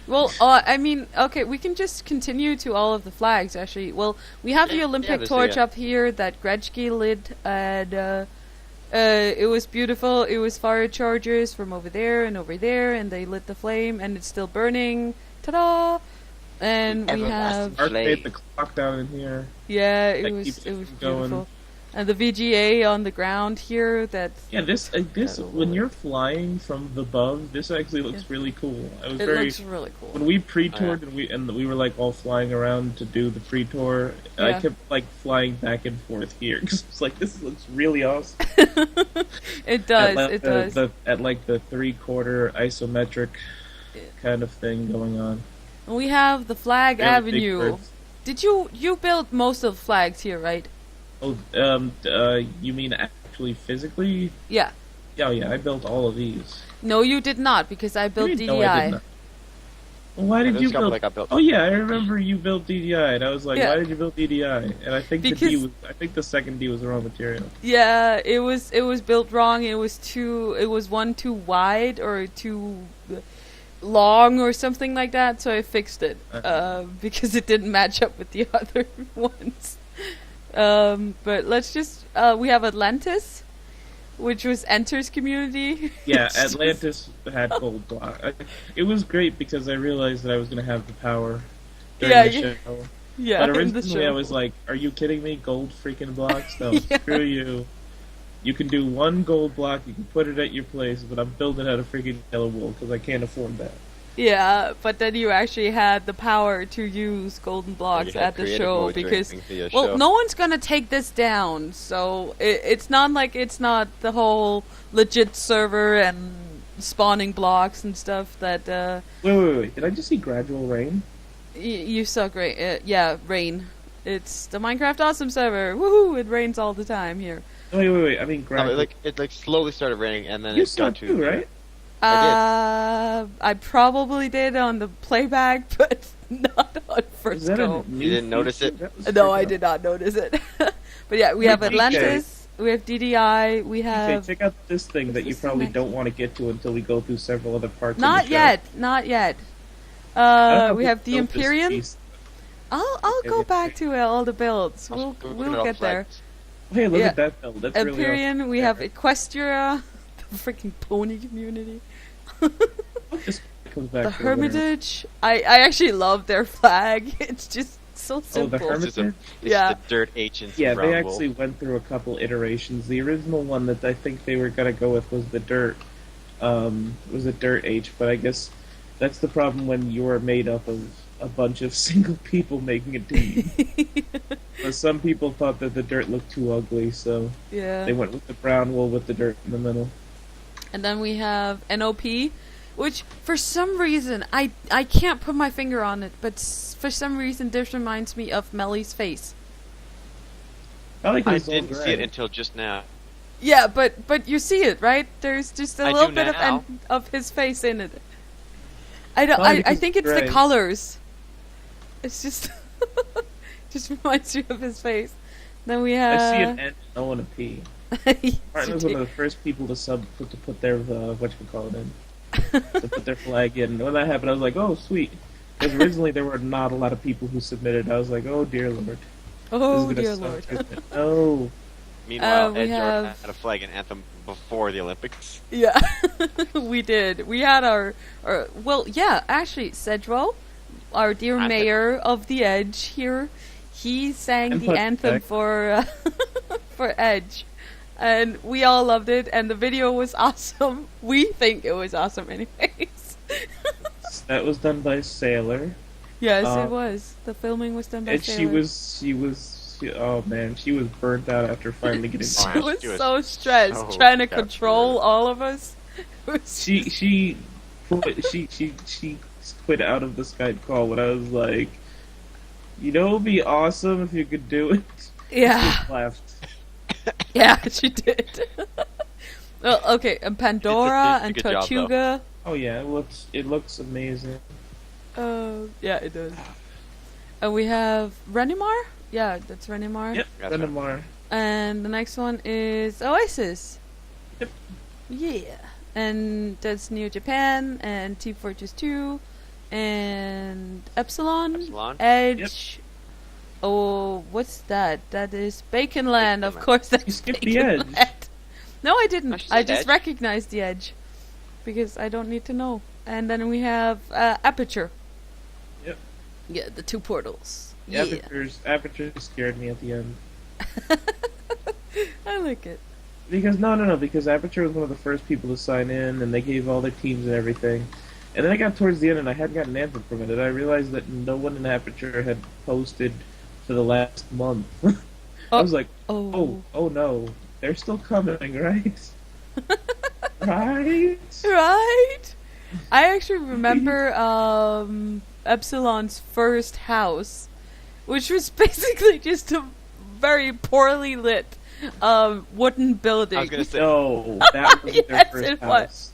Well, I mean, okay, we can just continue to all of the flags, actually. Well, we have the Olympic torch up here that Gretzky lit, and it was beautiful. It was fire chargers from over there, and they lit the flame, and it's still burning. Ta-da! And we have... Art made the clock down in here. Yeah, it was beautiful. And the VGA on the ground here, this when you're flying from above, this actually looks really cool. It looks really cool. When we pre-toured and we were like all flying around to do the pre-tour, I kept like flying back and forth here because it's like this looks really awesome. It does. At like the 3/4 isometric kind of thing going on. We have the Flag Avenue. Did you build most of the flags here, right? Oh, you mean actually physically? Yeah. Yeah, I built all of these. No, you did not, because I built DDI. No, I did not. Well, why did you build? Like oh yeah, I remember you built DDI, and I was like, why did you build DDI? And I think the second D was the wrong material. Yeah, it was built wrong. It was one too wide or too long or something like that. So I fixed it because it didn't match up with the other ones. But let's just we have Atlantis, which was Enter's community. Yeah, Atlantis had gold block. It was great because I realized that I was going to have the power during the show. Yeah, but originally I was like, are you kidding me? Gold freaking blocks? No, screw you. You can do one gold block, you can put it at your place, but I'm building out a freaking yellow wool because I can't afford that. Yeah, but then you actually had the power to use golden blocks at the show because, no one's gonna take this down. So it's not like it's not the whole legit server and spawning blocks and stuff that. Wait! Did I just see gradual rain? You saw great. Yeah, rain. It's the Minecraft Awesome server. Woohoo! It rains all the time here. Wait! I mean, gradual. It slowly started raining and then you it got to right. I probably did on the playback, but not on first go. You didn't notice it? No, I did not notice it. But yeah, we have Atlantis, we have DDI, we have... Okay, check out this thing that you probably don't want to get to until we go through several other parts not of the show. Not yet. We have the Empyrean. I'll go back to all the builds. We'll get there. Hey, look at that build. That's Empyrean, really awesome. we have Equestria, the freaking pony community. The Hermitage. I actually love their flag. It's just so simple. Oh, the Hermitage? It's the dirt ancients. Yeah, they actually went through a couple iterations. The original one that I think they were gonna go with was the dirt. Was a dirt H, but I guess that's the problem when you are made up of a bunch of single people making a team. So some people thought that the dirt looked too ugly, so they went with the brown wool with the dirt in the middle. And then we have NOP, which for some reason, I can't put my finger on it, but for some reason this reminds me of Melly's face. I didn't see it until just now. Yeah, but you see it, right? There's just a little bit of his face in it. I think it's the colors. It's just just reminds you of his face. Then we have... I see an N and O and a P. Martin was one of the first people to put their whatchamacallit in. To put their flag in. When that happened, I was like, oh, sweet. Because originally there were not a lot of people who submitted. I was like, oh, dear Lord. Oh, dear Lord. No. Meanwhile, Ed Jordan had a flag and anthem before the Olympics. Yeah, we did. We had our actually, Segwo, our dear mayor of the Edge here, he sang the anthem for Edge. And we all loved it, and the video was awesome. We think it was awesome anyways. That was done by Sailor. Yes, it was. The filming was done by Sailor. Oh man, she was burnt out after finally getting She was so stressed, trying to control all of us. She quit out of the Skype call when I was like, you know, it'd be awesome if you could do it. Yeah. She laughed. Yeah, she did. Well, okay, and Pandora and Tortuga. Oh yeah, it looks amazing. Yeah, it does. And we have Renimar. Yeah, that's Renimar. Yep, Renimar. And the next one is Oasis. Yep. Yeah, and that's Neo Japan and Team Fortress 2. and Epsilon, Epsilon? Edge. Oh, what's that? That is Baconland. Of course, that's You skipped the Edge. Baconland. No, I didn't. No, she I said just Edge. recognized the Edge because I don't need to know. And then we have Aperture. Yep. Yeah, the 2 portals. Yeah. Yeah. Aperture scared me at the end. I like it. Because because Aperture was one of the first people to sign in, and they gave all their teams and everything. And then I got towards the end, and I hadn't gotten an anthem from it, and I realized that no one in Aperture had posted for the last month. I was like, oh no, they're still coming, right? Right? Right? I actually remember Epsilon's first house, which was basically just a very poorly lit wooden building. I was gonna say. No, that was their Yes, first it house. was.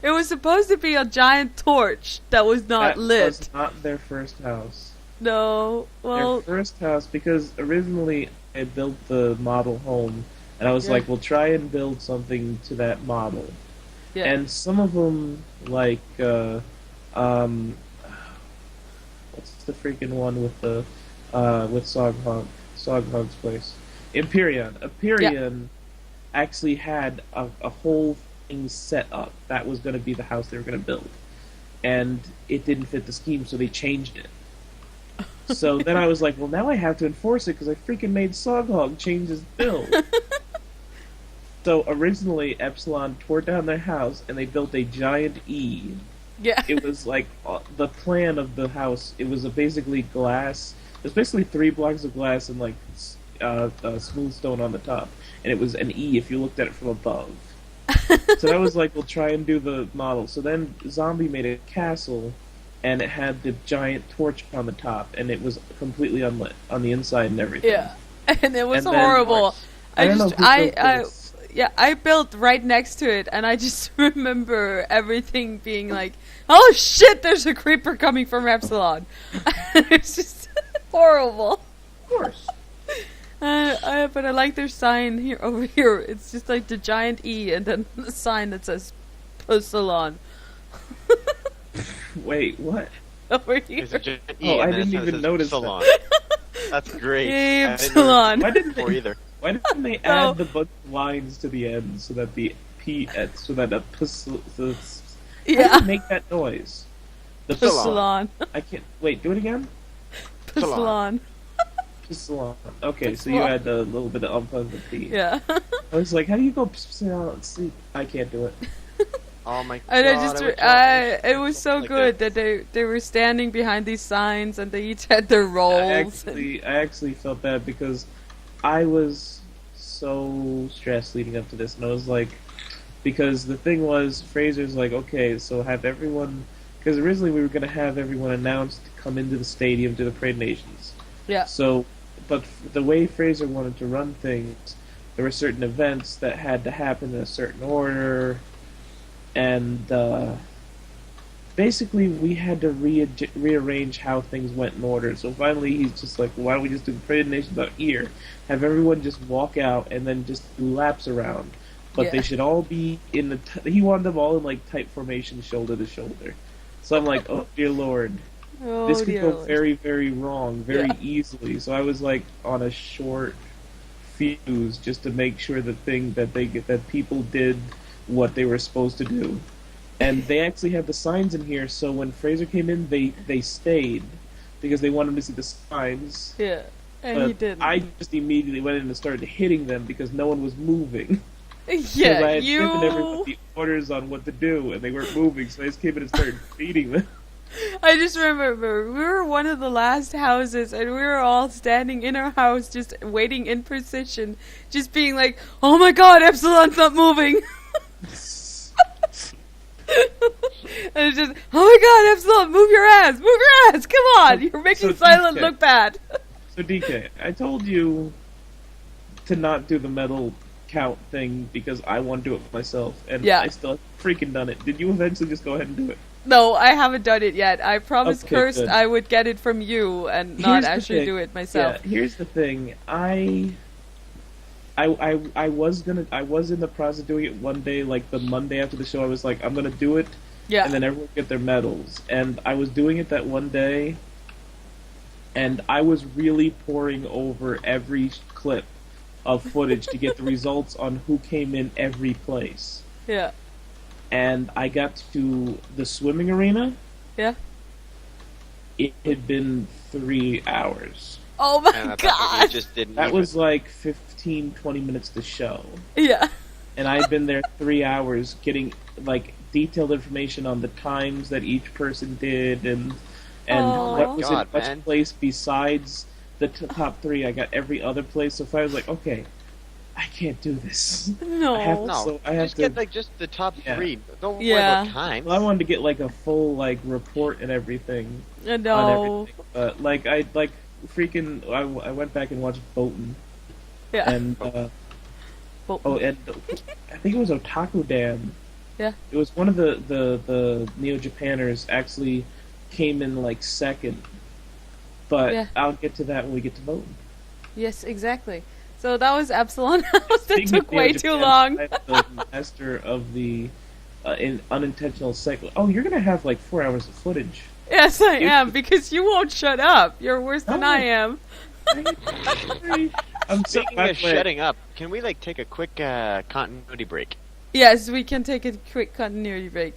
It was supposed to be a giant torch that was not That lit. was not their first house. No, well, Their first house, because originally I built the model home, and I was Yeah. like, we'll try and build something to that model. yeah. And some of them, like, what's the freaking one with the, with Soghog's place? Empyrean actually had a whole thing set up. That was going to be the house they were going to build. And it didn't fit the scheme, so they changed it. So then I was like, well, now I have to enforce it because I freaking made Soghog change his build. So originally, Epsilon tore down their house and they built a giant E. Yeah. It was like the plan of the house. It was basically glass. It was basically 3 blocks of glass and like smooth stone on the top, and it was an E if you looked at it from above. So that was like, we'll try and do the model. So then Zombie made a castle, and it had the giant torch on the top, and it was completely unlit on the inside and everything. Yeah. And it was And then- horrible. I don't know who built this. I built right next to it, and I just remember everything being like, "Oh shit! There's a creeper coming from Epsilon." It's just horrible. Of course. But I like their sign here over here. It's just like the giant E, and then the sign that says "Epsilon" Wait, what? over here. There's a giant E, Oh, and I then it didn't even says notice Epsilon. That's great. Yay, I didn't Epsilon. Why didn't before either. Why didn't they No. add the bunch of lines to the end so that the P so that a how Yeah, do you make that noise? The Epsilon. I can't wait. Do it again. Epsilon. Epsilon. Okay, so you Epsilon. add a little bit of ump on the P. Yeah. I was like, how do you go Epsilon? See, I can't do it. Oh my god. And it was so like good that they were standing behind these signs and they each had their roles. I actually felt bad because I was so stressed leading up to this, and I was like, because the thing was, Fraser's like, okay, so have everyone, because originally we were going to have everyone announced to come into the stadium to the Parade Nations. Yeah. So, but the way Fraser wanted to run things, there were certain events that had to happen in a certain order, and basically we had to rearrange how things went in order. So finally he's just like, why don't we just do the Parade Nations out here? Have everyone just walk out and then just do laps around. But they Yeah. should all be in the... he wanted them all in like tight formation, shoulder to shoulder. So I'm like, oh dear lord. Oh, This could dear go Lord. very, very wrong, very Yeah. easily. So I was like on a short fuse just to make sure that people did what they were supposed to do. And they actually had the signs in here, so when Fraser came in, they stayed because they wanted to see the signs. Yeah. And But he didn't. I just immediately went in and started hitting them because no one was moving. Because I yeah, had given everybody you. orders on what to do, and they weren't moving, so I just came in and started feeding them. I just remember we were one of the last houses, and we were all standing in our house, just waiting in position, just being like, "Oh my God, Epsilon's not moving." And it's just, "Oh my God, Epsilon, move your ass, come on, you're making So Silent DK. look bad." So DK, I told you to not do the medal count thing because I want to do it myself, and Yeah. I still freaking done it. Did you eventually just go ahead and do it? No, I haven't done it yet. I promised Okay, Kirst good. I would get it from you and not Here's the actually thing. do it myself. Yeah, here's the thing. I was in the process of doing it one day, like the Monday after the show. I was like, I'm gonna do it Yeah. and then everyone get their medals. And I was doing it that one day, and I was really poring over every clip of footage to get the results on who came in every place. Yeah. And I got to the swimming arena. Yeah. It had been 3 hours. Oh my And I thought god. we just didn't That even- was like 15, 20 minutes to show. Yeah. And I'd been there 3 hours getting like detailed information on the times that each person did and Oh what was God, in which man. place besides the top 3. I got every other place. So if I was like, okay, I can't do this. No. I have to- No, So I have just to- get like just the top Yeah. 3. Don't worry Yeah. about times. Well, I wanted to get like a full like report and everything on No. everything. But like I like freaking I went back and watched Boatin'. Yeah. And Well, and I think it was Otaku Dan. Yeah. It was one of the Neo Japanners actually came in like second. But Yeah. I'll get to that when we get to voting. yes, exactly. So that was Epsilon House. That Speaking took of Neo way too Japan, long. I'm the master of the in unintentional cycle. Oh, you're gonna have like 4 hours of footage. Yes, I am, because you won't shut up. You're worse than No. I am. I'm so Speaking by of the way, shutting up, can we like take a quick continuity break? Yes, we can take a quick continuity break.